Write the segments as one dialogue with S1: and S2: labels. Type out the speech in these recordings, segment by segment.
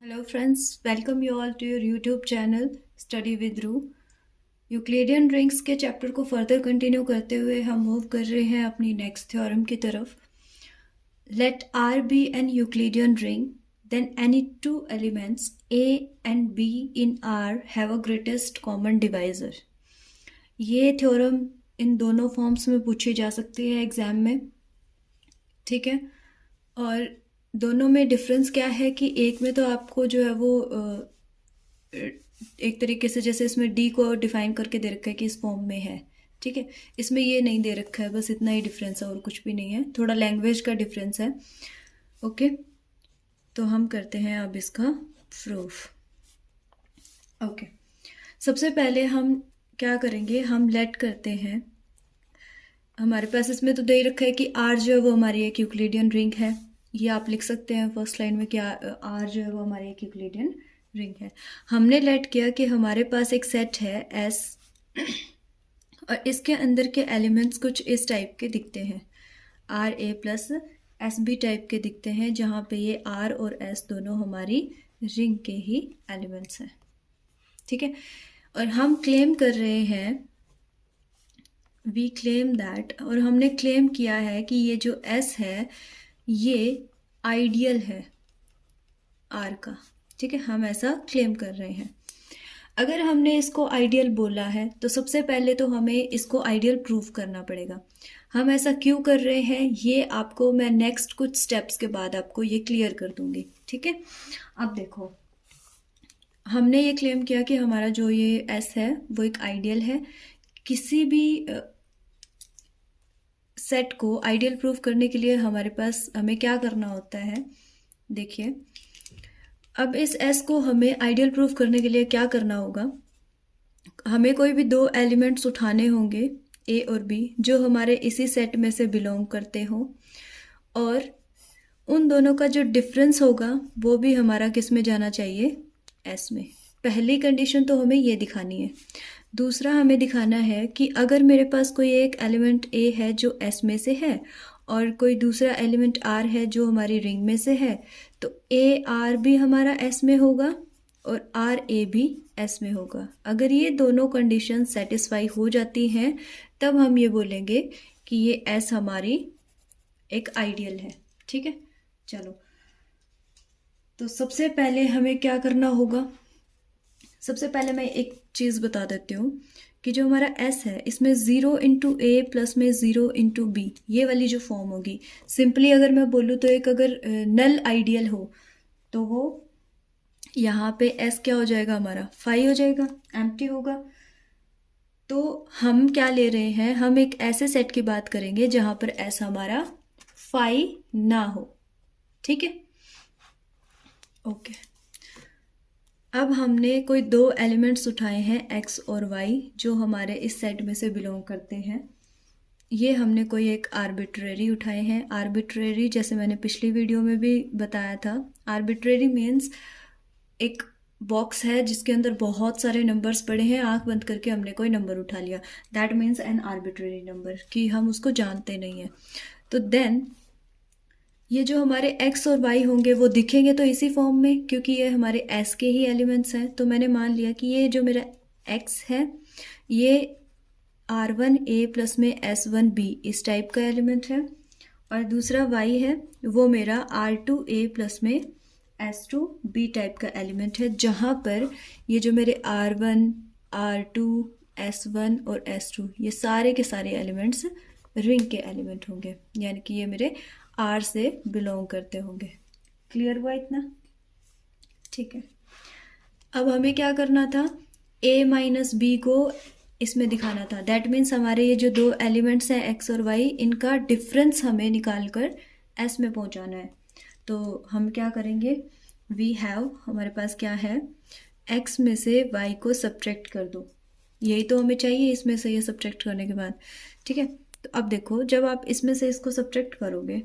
S1: Hello friends, welcome you all to your YouTube channel Study with Ru. Euclidean rings के chapter को further continue करते हुए हम move कर रहे हैं अपनी नेक्स्ट थ्योरम की तरफ. Let R be an Euclidean ring, then any two elements A and B in R have a greatest common divisor. ये थ्योरम इन दोनों फॉर्म्स में पूछी जा सकती है एग्जाम में, ठीक है. और दोनों में डिफरेंस क्या है कि एक में तो आपको जो है वो एक तरीके से जैसे इसमें डी को डिफाइन करके दे रखा है कि इस फॉर्म में है, ठीक है. इसमें ये नहीं दे रखा है, बस इतना ही डिफरेंस है और कुछ भी नहीं है. थोड़ा लैंग्वेज का डिफरेंस है. ओके, तो हम करते हैं अब इसका प्रूफ. ओके, सबसे पहले हम क्या करेंगे, हम लेट करते हैं. हमारे पास इसमें तो दे रखा है कि आर जो है वो हमारी एक यूक्लिडियन रिंग है. ये आप लिख सकते हैं फर्स्ट लाइन में कि आर जो है वो हमारी एक यूक्लिडियन रिंग है. हमने लेट किया कि हमारे पास एक सेट है एस और इसके अंदर के एलिमेंट्स कुछ इस टाइप के दिखते हैं, R A plus S B type के दिखते हैं, जहाँ पे ये आर और एस दोनों हमारी रिंग के ही एलिमेंट्स हैं, ठीक है. और हम क्लेम कर रहे हैं, वी क्लेम दैट, और हमने क्लेम किया है कि ये जो एस है ये आइडियल है आर का, ठीक है. हम ऐसा क्लेम कर रहे हैं. अगर हमने इसको आइडियल बोला है तो सबसे पहले तो हमें इसको आइडियल प्रूफ करना पड़ेगा. हम ऐसा क्यों कर रहे हैं ये आपको मैं नेक्स्ट कुछ स्टेप्स के बाद आपको ये क्लियर कर दूंगी, ठीक है. अब देखो, हमने ये क्लेम किया कि हमारा जो ये एस है वो एक आइडियल है. किसी भी सेट को आइडियल प्रूफ करने के लिए हमारे पास हमें क्या करना होता है, देखिए. अब इस एस को हमें आइडियल प्रूफ करने के लिए क्या करना होगा, हमें कोई भी दो एलिमेंट्स उठाने होंगे ए और बी जो हमारे इसी सेट में से बिलोंग करते हों, और उन दोनों का जो डिफरेंस होगा वो भी हमारा किस में जाना चाहिए, एस में. पहली कंडीशन तो हमें ये दिखानी है. दूसरा हमें दिखाना है कि अगर मेरे पास कोई एक एलिमेंट ए है जो एस में से है और कोई दूसरा एलिमेंट आर है जो हमारी रिंग में से है, तो ए आर भी हमारा एस में होगा और आर ए भी एस में होगा. अगर ये दोनों कंडीशन सेटिस्फाई हो जाती हैं तब हम ये बोलेंगे कि ये एस हमारी एक आइडियल है, ठीक है. चलो, तो सबसे पहले हमें क्या करना होगा, सबसे पहले मैं एक चीज़ बता देती हूँ कि जो हमारा S है इसमें 0 इंटू ए प्लस में 0 इंटू बी, ये वाली जो फॉर्म होगी, सिंपली अगर मैं बोलूँ तो एक अगर नल आइडियल हो तो वो यहाँ पे S क्या हो जाएगा, हमारा फाई हो जाएगा, एम्प्टी होगा. तो हम क्या ले रहे हैं, हम एक ऐसे सेट की बात करेंगे जहाँ पर S हमारा फाई ना हो, ठीक है. ओके, अब हमने कोई दो एलिमेंट्स उठाए हैं x और y जो हमारे इस सेट में से बिलोंग करते हैं. ये हमने कोई एक आर्बिट्रेरी उठाए हैं. आर्बिट्रेरी जैसे मैंने पिछली वीडियो में भी बताया था, आर्बिट्रेरी मीन्स एक बॉक्स है जिसके अंदर बहुत सारे नंबर्स पड़े हैं, आंख बंद करके हमने कोई नंबर उठा लिया, that means an arbitrary number, कि हम उसको जानते नहीं हैं. तो देन ये जो हमारे x और y होंगे वो दिखेंगे तो इसी फॉर्म में, क्योंकि ये हमारे s के ही एलिमेंट्स हैं. तो मैंने मान लिया कि ये जो मेरा x है ये r1a प्लस में s1b इस टाइप का एलिमेंट है, और दूसरा y है वो मेरा r2a प्लस में s2b टाइप का एलिमेंट है, जहाँ पर ये जो मेरे r1, r2, s1 और s2 ये सारे के सारे एलिमेंट्स रिंग के एलिमेंट होंगे, यानी कि ये मेरे आर से बिलोंग करते होंगे. क्लियर हुआ इतना, ठीक है. अब हमें क्या करना था, a माइनस बी को इसमें दिखाना था. दैट मीन्स हमारे ये जो दो एलिमेंट्स हैं x और y, इनका डिफरेंस हमें निकाल कर s में पहुंचाना है. तो हम क्या करेंगे, वी हैव, हमारे पास क्या है, x में से y को सब्ट्रैक्ट कर दो. यही तो हमें चाहिए इसमें से ये सब्ट्रैक्ट करने के बाद, ठीक है. तो अब देखो, जब आप इसमें से इसको सब्ट्रैक्ट करोगे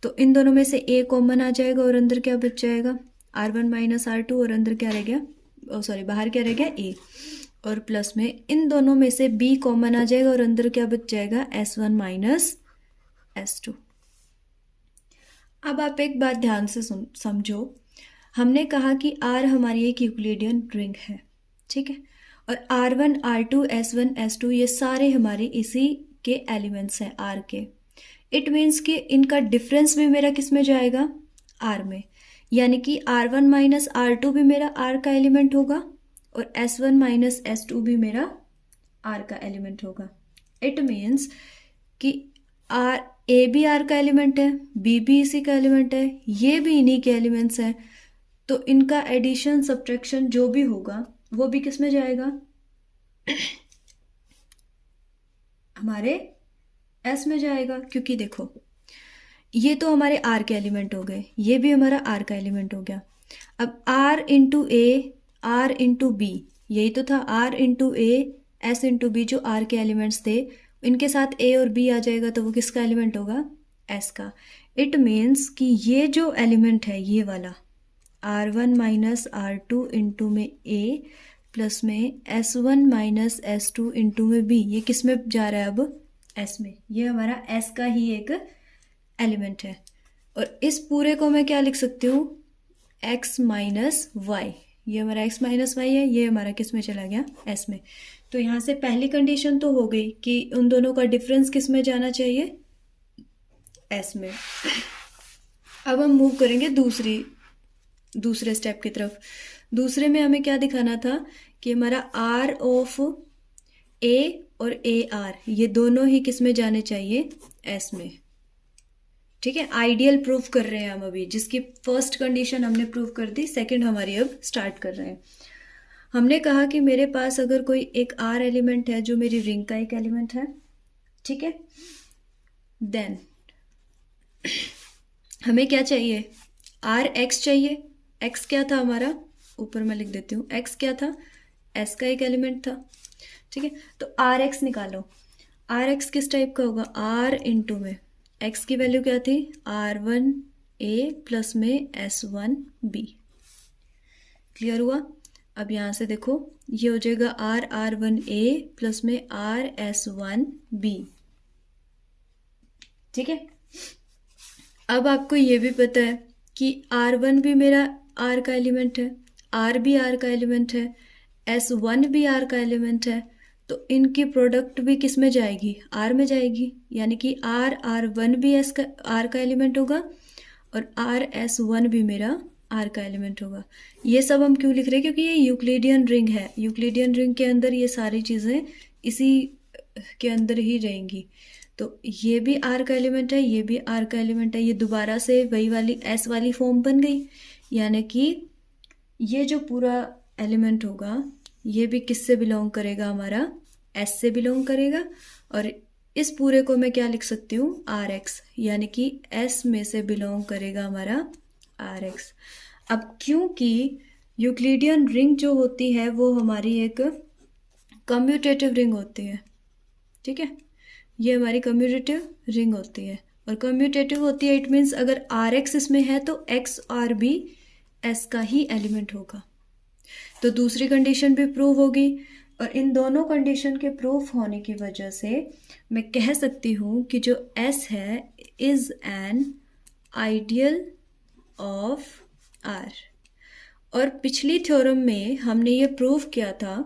S1: तो इन दोनों में से a कॉमन आ जाएगा और अंदर क्या बच जाएगा, r1 माइनस r2, और अंदर क्या रह गया, सॉरी बाहर क्या रह गया, a, और प्लस में इन दोनों में से b कॉमन आ जाएगा और अंदर क्या बच जाएगा, s1 माइनस s2. अब आप एक बात ध्यान से समझो, हमने कहा कि R हमारी एक यूक्लिडियन रिंग है, ठीक है, और R1, R2, S1, S2 ये सारे हमारे इसी के एलिमेंट्स हैं R के। इट मीन्स कि इनका डिफरेंस भी मेरा किस में जाएगा, R में, यानी कि R1 माइनस R2 भी मेरा R का एलिमेंट होगा और S1 माइनस S2 भी मेरा R का एलिमेंट होगा। इट मीन्स कि A भी R का एलिमेंट है, B भी इसी का एलिमेंट है, ये भी इन्हीं के एलिमेंट्स हैं, तो इनका एडिशन सब्ट्रैक्शन जो भी होगा वो भी किस में जाएगा, हमारे S में जाएगा। क्योंकि देखो ये तो हमारे R के एलिमेंट हो गए, ये भी हमारा R का एलिमेंट हो गया। अब R इंटू ए, R इंटू बी, यही तो था, R इंटू ए, S इंटू बी, जो R के एलिमेंट्स थे, इनके साथ A और B आ जाएगा तो वो किसका एलिमेंट होगा, S का। इट मीन्स कि ये जो एलिमेंट है ये वाला R1 माइनस R2 इंटू में A प्लस में S1 माइनस S2 इंटू में B, ये किस में जा रहा है अब, S में। ये हमारा S का ही एक एलिमेंट है। और इस पूरे को मैं क्या लिख सकती हूँ, x माइनस वाई, ये हमारा x माइनस वाई है, ये हमारा किस में चला गया, S में। तो यहाँ से पहली कंडीशन तो हो गई कि उन दोनों का डिफरेंस किस में जाना चाहिए, S में। अब हम मूव करेंगे दूसरे स्टेप की तरफ। दूसरे में हमें क्या दिखाना था कि हमारा R ऑफ A और AR ये दोनों ही किस में जाने चाहिए, S में, ठीक है। आइडियल प्रूफ कर रहे हैं हम अभी, जिसकी फर्स्ट कंडीशन हमने प्रूफ कर दी, सेकंड हमारी अब स्टार्ट कर रहे हैं। हमने कहा कि मेरे पास अगर कोई एक R एलिमेंट है जो मेरी रिंग का एक एलिमेंट है, ठीक है, देन हमें क्या चाहिए, RX चाहिए। X क्या था हमारा, ऊपर मैं लिख देती हूँ, X क्या था, S का एक एलिमेंट था, ठीक है। तो RX निकालो, RX किस टाइप का होगा, R इंटू में X की वैल्यू क्या थी, R1A प्लस में S1B। क्लियर हुआ। अब यहाँ से देखो ये हो जाएगा R1A प्लस में RS1B, ठीक है। अब आपको ये भी पता है कि R1 भी मेरा R का एलिमेंट है, R भी R का एलिमेंट है, S1 भी R का एलिमेंट है, तो इनकी प्रोडक्ट भी किस में जाएगी, R में जाएगी, यानी कि R1 भी R का एलिमेंट होगा और RS1 भी मेरा R का एलिमेंट होगा। ये सब हम क्यों लिख रहे हैं, क्योंकि ये यूक्लिडियन रिंग है, यूक्लिडियन रिंग के अंदर ये सारी चीज़ें इसी के अंदर ही रहेंगी। तो ये भी R का एलिमेंट है, ये भी R का एलिमेंट है, ये दोबारा से वही वाली S वाली फॉर्म बन गई, यानी कि ये जो पूरा एलिमेंट होगा ये भी किससे बिलोंग करेगा, हमारा S से बिलोंग करेगा। और इस पूरे को मैं क्या लिख सकती हूँ, RX, यानी कि S में से बिलोंग करेगा हमारा RX। अब क्योंकि यूक्लिडियन रिंग जो होती है वो हमारी एक कम्यूटेटिव रिंग होती है, ठीक है, ये हमारी कम्यूटेटिव रिंग होती है। और कम्यूटेटिव होती है, इट मीन्स अगर RX इसमें है तो X और भी S का ही एलिमेंट होगा। तो दूसरी कंडीशन भी प्रूव होगी, और इन दोनों कंडीशन के प्रूफ होने की वजह से मैं कह सकती हूँ कि जो S है is an ideal of R। और पिछली थ्योरम में हमने ये प्रूव किया था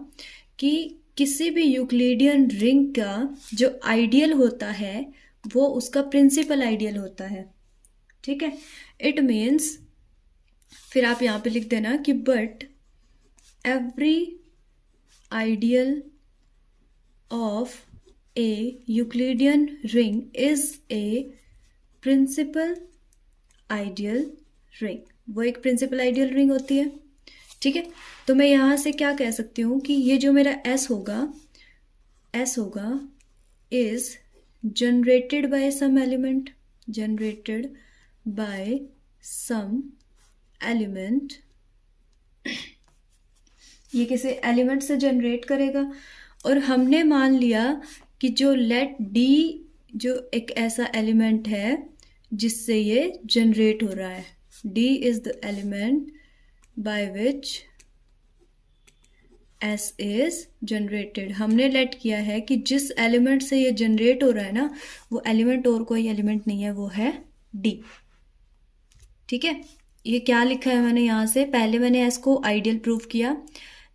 S1: कि किसी भी यूक्लिडियन रिंग का जो आइडियल होता है वो उसका प्रिंसिपल आइडियल होता है, ठीक है। इट मीन्स, फिर आप यहाँ पे लिख देना कि but every ideal of a Euclidean ring is a principal ideal ring. वो एक प्रिंसिपल आइडियल रिंग होती है, ठीक है। तो मैं यहाँ से क्या कह सकती हूँ कि ये जो मेरा S होगा is generated by some element, generated by some element, ये किसी एलिमेंट से जनरेट करेगा। और हमने मान लिया कि जो लेट D जो एक ऐसा एलिमेंट है जिससे ये जनरेट हो रहा है, D is the element by which S is generated। हमने लेट किया है कि जिस एलिमेंट से ये जनरेट हो रहा है ना, वो एलिमेंट और कोई एलिमेंट नहीं है, वो है D, ठीक है। ये क्या लिखा है मैंने यहाँ से, पहले मैंने एस को आइडियल प्रूफ किया।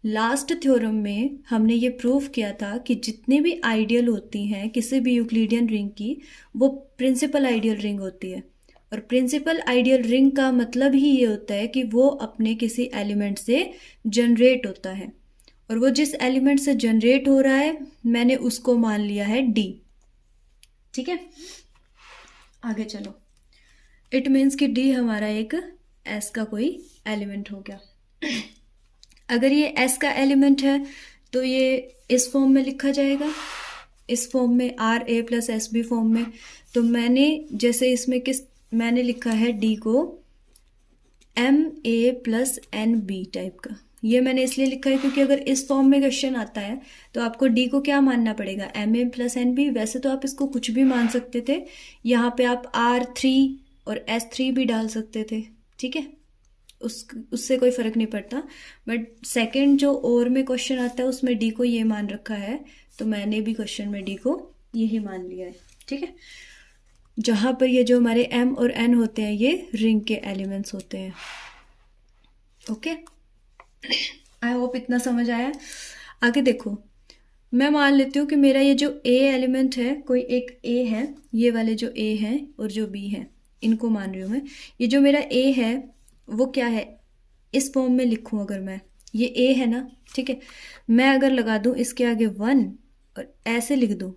S1: लास्ट थ्योरम में हमने ये प्रूफ किया था कि जितनी भी आइडियल होती हैं किसी भी यूक्लिडियन रिंग की, वो प्रिंसिपल आइडियल रिंग होती है। और प्रिंसिपल आइडियल रिंग का मतलब ही ये होता है कि वो अपने किसी एलिमेंट से जनरेट होता है, और वो जिस एलिमेंट से जनरेट हो रहा है मैंने उसको मान लिया है डी। ठीक है, आगे चलो। इट मीन्स कि डी हमारा एक एस का कोई एलिमेंट हो गया। अगर ये एस का एलिमेंट है तो ये इस फॉर्म में लिखा जाएगा, इस फॉर्म में, R A plus S B form में। तो मैंने जैसे इसमें मैंने लिखा है डी को M A plus N B type का। ये मैंने इसलिए लिखा है क्योंकि अगर इस फॉर्म में क्वेश्चन आता है तो आपको डी को क्या मानना पड़ेगा, M A plus N B. वैसे तो आप इसको कुछ भी मान सकते थे, यहाँ पे आप R3 और S3 भी डाल सकते थे। ठीक है, उससे कोई फर्क नहीं पड़ता। बट सेकंड जो और में क्वेश्चन आता है उसमें डी को ये मान रखा है, तो मैंने भी क्वेश्चन में डी को यही मान लिया है। ठीक है, जहां पर ये जो हमारे एम और एन होते हैं ये रिंग के एलिमेंट्स होते हैं। ओके, आई होप इतना समझ आया। आगे देखो, मैं मान लेती हूँ कि मेरा ये जो ए एलिमेंट है, कोई एक ए है, ये वाले जो ए हैं और जो बी हैं इनको मान रही हूँ मैं। ये जो मेरा ए है वो क्या है, इस फॉर्म में लिखूं अगर मैं, ये ए है ना, ठीक है। मैं अगर लगा दूं इसके आगे 1 और ऐसे लिख दूं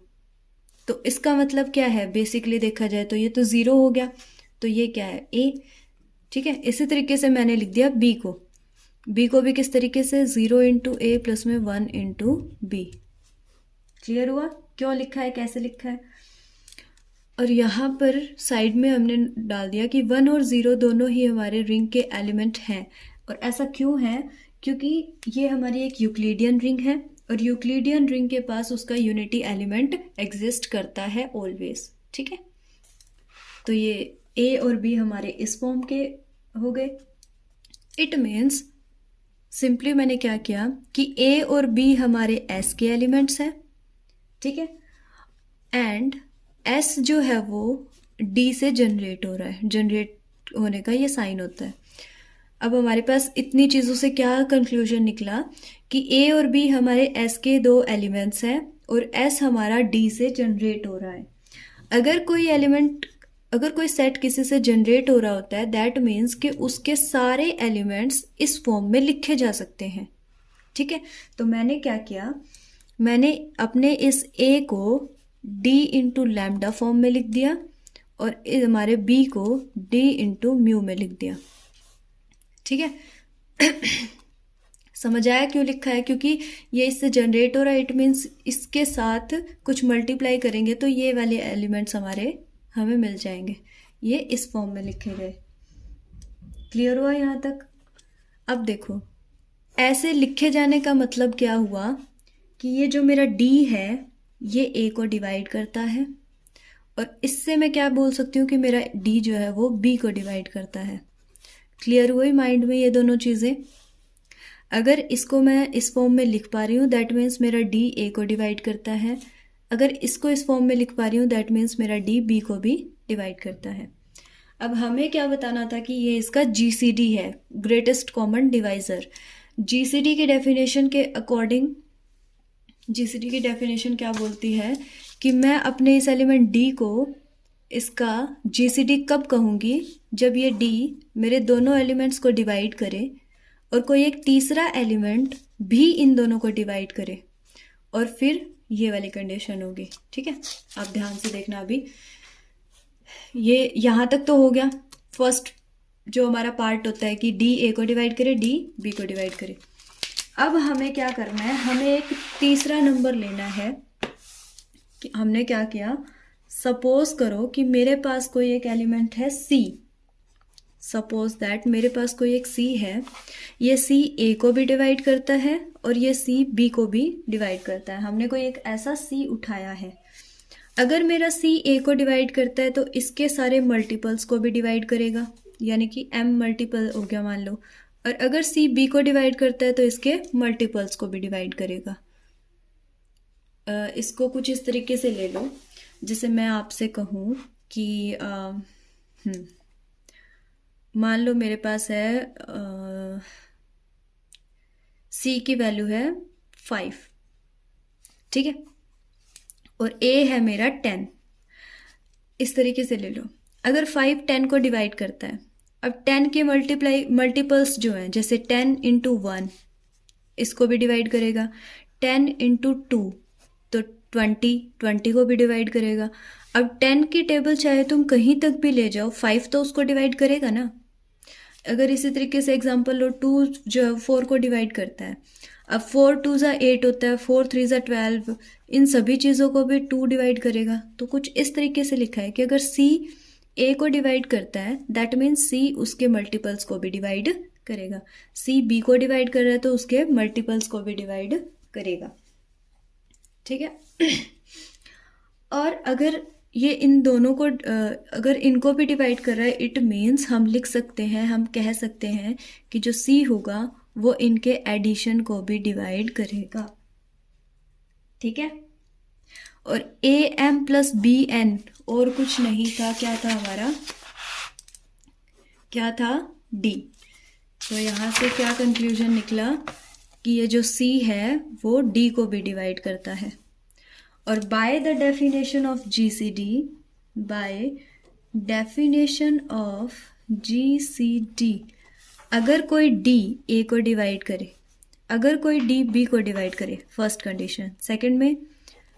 S1: तो इसका मतलब क्या है, बेसिकली देखा जाए तो ये तो 0 हो गया, तो ये क्या है, ए। ठीक है, इसी तरीके से मैंने लिख दिया बी को भी किस तरीके से, 0 इंटू ए प्लस में 1 इंटू बी। क्लियर हुआ क्यों लिखा है, कैसे लिखा है। और यहाँ पर साइड में हमने डाल दिया कि 1 और 0 दोनों ही हमारे रिंग के एलिमेंट हैं। और ऐसा क्यों है, क्योंकि ये हमारी एक यूक्लिडियन रिंग है और यूक्लिडियन रिंग के पास उसका यूनिटी एलिमेंट एग्जिस्ट करता है ऑलवेज। ठीक है, तो ये ए और बी हमारे इस फॉर्म के हो गए। इट मीन्स सिंपली मैंने क्या किया कि ए और बी हमारे एस के एलिमेंट्स हैं। ठीक है, एंड एस जो है वो डी से जनरेट हो रहा है, जनरेट होने का ये साइन होता है। अब हमारे पास इतनी चीज़ों से क्या कंक्लूजन निकला कि ए और बी हमारे एस के 2 एलिमेंट्स हैं और एस हमारा डी से जनरेट हो रहा है। अगर कोई सेट किसी से जनरेट हो रहा होता है, दैट मीन्स कि उसके सारे एलिमेंट्स इस फॉर्म में लिखे जा सकते हैं। ठीक है, तो मैंने क्या किया, मैंने अपने इस ए को डी इंटू लैम्डा फॉर्म में लिख दिया और हमारे बी को डी इंटू म्यू में लिख दिया। ठीक है, समझ आया क्यों लिखा है, क्योंकि ये इससे जनरेट हो रहा है, इट मीन्स इसके साथ कुछ मल्टीप्लाई करेंगे तो ये वाले एलिमेंट्स हमें मिल जाएंगे, ये इस फॉर्म में लिखे गए। क्लियर हुआ यहाँ तक। अब देखो, ऐसे लिखे जाने का मतलब क्या हुआ कि ये जो मेरा डी है ये ए को डिवाइड करता है, और इससे मैं क्या बोल सकती हूँ कि मेरा डी जो है वो बी को डिवाइड करता है। क्लियर हुई माइंड में ये दोनों चीज़ें। अगर इसको मैं इस फॉर्म में लिख पा रही हूँ दैट मीन्स मेरा डी ए को डिवाइड करता है, अगर इसको इस फॉर्म में लिख पा रही हूँ दैट मीन्स मेरा डी बी को भी डिवाइड करता है। अब हमें क्या बताना था कि ये इसका GCD है, ग्रेटेस्ट कॉमन डिवाइज़र। GCD की डेफिनेशन के अकॉर्डिंग, GCD की डेफिनेशन क्या बोलती है कि मैं अपने इस एलिमेंट D को इसका GCD कब कहूँगी, जब ये D मेरे दोनों एलिमेंट्स को डिवाइड करे और कोई एक तीसरा एलिमेंट भी इन दोनों को डिवाइड करे, और फिर ये वाली कंडीशन होगी। ठीक है, आप ध्यान से देखना। अभी ये यहाँ तक तो हो गया, फर्स्ट जो हमारा पार्ट होता है कि D A को डिवाइड करे, D B को डिवाइड करे। अब हमें क्या करना है, हमें एक तीसरा नंबर लेना है। कि हमने क्या किया, सपोज करो कि मेरे पास कोई एक एलिमेंट है C, सपोज दैट मेरे पास कोई एक C है, ये C A को भी डिवाइड करता है और ये C B को भी डिवाइड करता है। हमने कोई एक ऐसा C उठाया है, अगर मेरा C A को डिवाइड करता है तो इसके सारे मल्टीपल्स को भी डिवाइड करेगा, यानी कि M मल्टीपल हो गया मान लो, और अगर C B को डिवाइड करता है तो इसके मल्टीपल्स को भी डिवाइड करेगा। इसको कुछ इस तरीके से ले लो, जैसे मैं आपसे कहूँ कि मान लो मेरे पास है C की वैल्यू है 5, ठीक है, और A है मेरा 10। इस तरीके से ले लो। अगर 5 10 को डिवाइड करता है, अब 10 के मल्टीपल्स जो हैं, जैसे 10 इंटू 1 इसको भी डिवाइड करेगा, 10 इंटू 2 तो 20 को भी डिवाइड करेगा। अब 10 की टेबल चाहे तुम कहीं तक भी ले जाओ, 5 तो उसको डिवाइड करेगा ना। अगर इसी तरीके से एग्जांपल लो, 2 जो है 4 को डिवाइड करता है। अब 4 2 ज़ा 8 होता है, 4 3 ज़ा 12, इन सभी चीज़ों को भी 2 डिवाइड करेगा। तो कुछ इस तरीके से लिखा है कि अगर C A को डिवाइड करता है, दैट मीन्स C उसके मल्टीपल्स को भी डिवाइड करेगा। C B को डिवाइड कर रहा है तो उसके मल्टीपल्स को भी डिवाइड करेगा, ठीक है। और अगर ये इन दोनों को अगर इनको भी डिवाइड कर रहा है, इट मीन्स हम लिख सकते हैं, हम कह सकते हैं कि जो C होगा वो इनके एडिशन को भी डिवाइड करेगा, ठीक है। और AM प्लस BN और कुछ नहीं था, क्या था हमारा, क्या था, D। तो यहाँ से क्या कंक्लूजन निकला कि ये जो C है वो D को भी डिवाइड करता है। और by the definition of GCD, by definition of GCD, अगर कोई D A को डिवाइड करे, अगर कोई D B को डिवाइड करे, फर्स्ट कंडीशन। सेकंड में,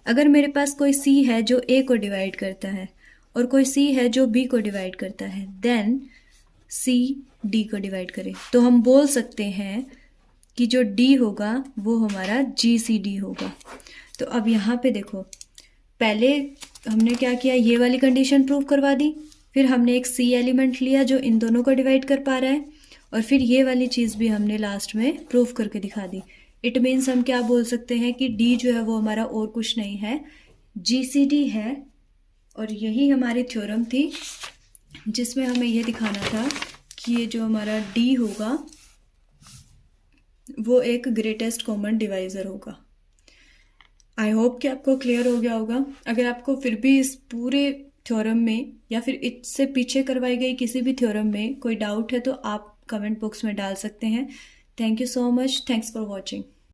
S1: अगर मेरे पास कोई C है जो A को डिवाइड करता है और कोई C है जो B को डिवाइड करता है, देन C D को डिवाइड करे, तो हम बोल सकते हैं कि जो D होगा वो हमारा GCD होगा। तो अब यहाँ पे देखो, पहले हमने क्या किया, ये वाली कंडीशन प्रूव करवा दी, फिर हमने एक C एलिमेंट लिया जो इन दोनों को डिवाइड कर पा रहा है, और फिर ये वाली चीज़ भी हमने लास्ट में प्रूव करके दिखा दी। इट मीन्स हम क्या बोल सकते हैं कि D जो है वो हमारा और कुछ नहीं है, GCD है। और यही हमारी थ्योरम थी जिसमें हमें ये दिखाना था कि ये जो हमारा D होगा वो एक ग्रेटेस्ट कॉमन डिवाइज़र होगा। आई होप कि आपको क्लियर हो गया होगा। अगर आपको फिर भी इस पूरे थ्योरम में या फिर इससे पीछे करवाई गई किसी भी थ्योरम में कोई डाउट है तो आप कमेंट बॉक्स में डाल सकते हैं। Thank you so much, thanks for watching.